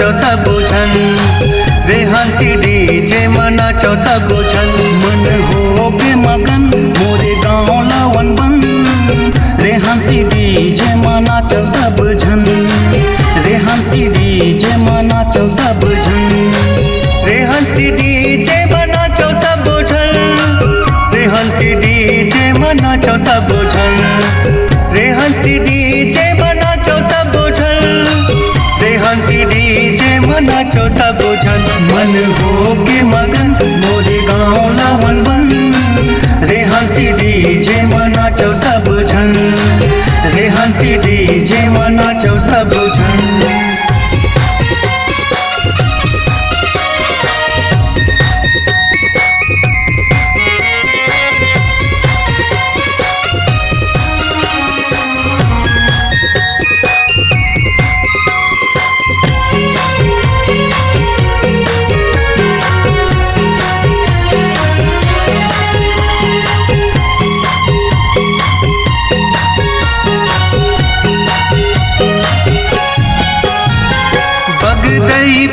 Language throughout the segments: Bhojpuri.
नाचो सब झन रे हंसी डीजे में नाचो सब झन। मन हो के मगन मोरे गाँव लावन बन रे हंसी डीजे में नाचो सब झन रे हंसी डीजे में नाचो सब झन रे हंसी डीजे में नाचो सब झन रे हंसी डीजे में नाचो सब झन रे हंसी डीजे में नाचो सब झन रे हंसी डीजे में नाचो सब झन। मन हो के मगन मोरे गाँव लावन बन रे हंसी डीजे में नाचो सब झन रे हंसी डीजे में नाचो सब झन।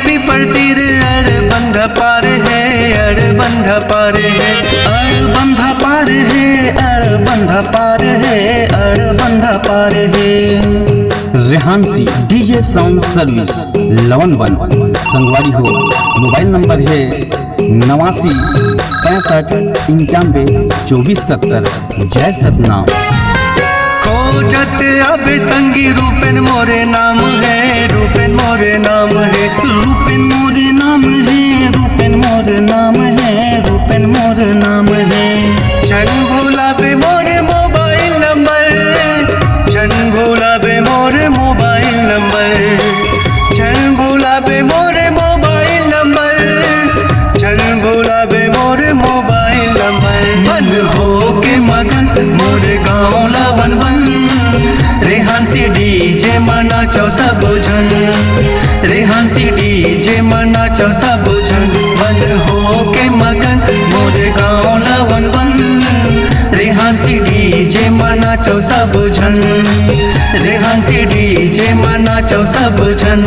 पीपर तीर अड़बंध पार है अड़बंध पार है अड़बंध पार है अड़बंध पार है अड़बंध पार है। रेहानसी डीजे साउंड सर्विस लवन बन संगवारी हो। मोबाइल नंबर है 89 65 91 24 70। जय सतनाम। खोजत अब संगी रूपेन मोरे नाम है रूपेन मोरे नाम है रूपेन मोरे नाम है रूपेन मोरे नाम है रूपेन मोरे नाम है। जन भोला बे मोरे मोबाइल नंबर जन भोला बे मोरे मोबाइल नंबर जन भोला बे मोरे मोबाइल नंबर जन भोला बे मोरे मोबाइल नंबर। मन हो के मगन मोरे गाँव लावन बन रे हंसी डीजे में नाचो सब झन रे हंसी डीजे में नाचो सब झन। मन हो के मगन मोरे गाँव लावन बन रे हंसी डीजे में नाचो सब झन रे हंसी डीजे में नाचो सब झन।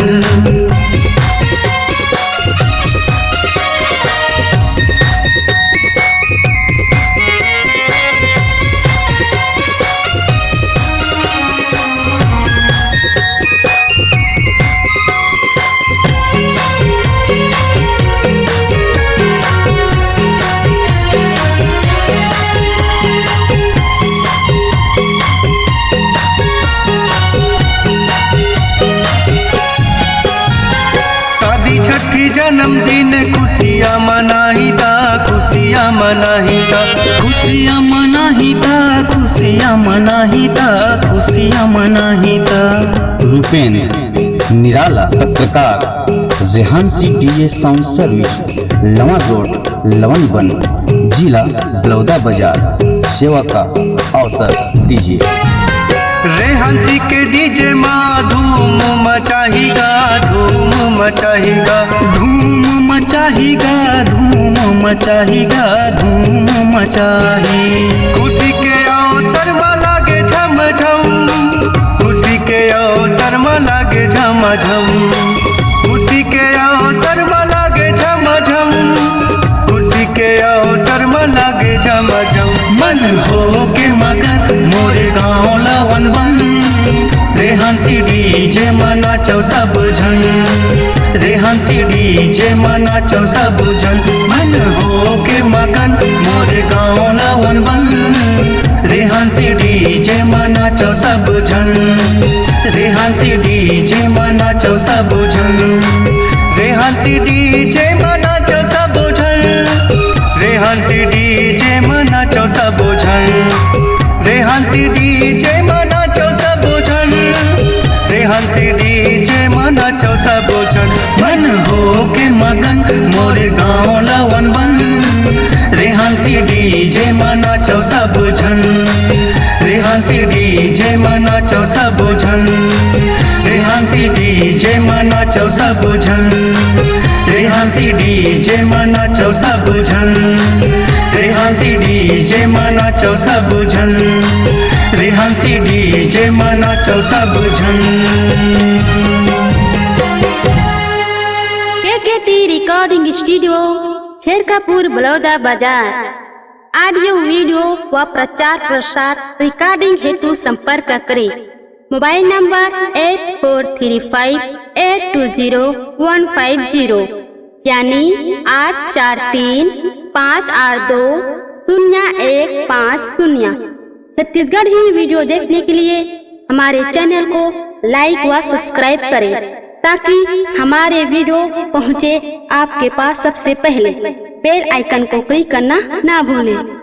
छठी जन्मदिन खुशियाँ मनाहिता खुशियाँ मनाहिता खुशियाँ मनाहिता खुशियाँ मनाहिता खुशियाँ मनाहिता। रूपेन निराला पत्रकार रेहानसी डीजे साउंड सर्विस लवन रोड लवन बन जिला बलौदा बाजार सेवा का अवसर दीजिए। रेहानसी के डीजे माँ धूम मचाएगा धूम मचाएगा धूम मचाएगा धूम मचाएगा धूम मचाही। खुशी के अवसर में लागे झम झम खुशी के अवसर में लागे झम झम खुशी के अवसर में लागे झम झम खुशी के अवसर में लागे झम झम। मन हो के मगन मोरे गाँव लावन बन रे हंसी डीजे में नाचो सब झन रे हंसी डीजे में नाचो सब झन। मन हो के मगन मोरे गाँव लावन बन रे हंसी डीजे में नाचो सब झन रे हंसी डीजे में नाचो सब झन रे हंसी डीजे में नाचो सब झन रे हंसी डीजे में नाचो सब झन रे हंसी डीजे में नाचो सब झन रे हंसी डीजे में नाचो सब झन। मन हो के मगन मोरे गाँव लावन बन रे हंसी डीजे में नाचो सब झन रे हंसी डीजे में नाचो सब झन रे हंसी डीजे में नाचो सब झन रे हंसी डीजे में नाचो सब झन रे हंसी डीजे में नाचो सब झन रे हंसी डीजे में नाचो सब झन। रिकॉर्डिंग स्टूडियो शेरकापुर बलौदा बाजार। ऑडियो वीडियो व प्रचार प्रसार रिकॉर्डिंग हेतु संपर्क करें। मोबाइल नंबर 8435820150 यानी 8435820150। छत्तीसगढ़ी वीडियो देखने के लिए हमारे चैनल को लाइक व सब्सक्राइब करें ताकि हमारे वीडियो पहुंचे आपके पास सबसे पहले। बेल आइकन को क्लिक करना ना भूलें।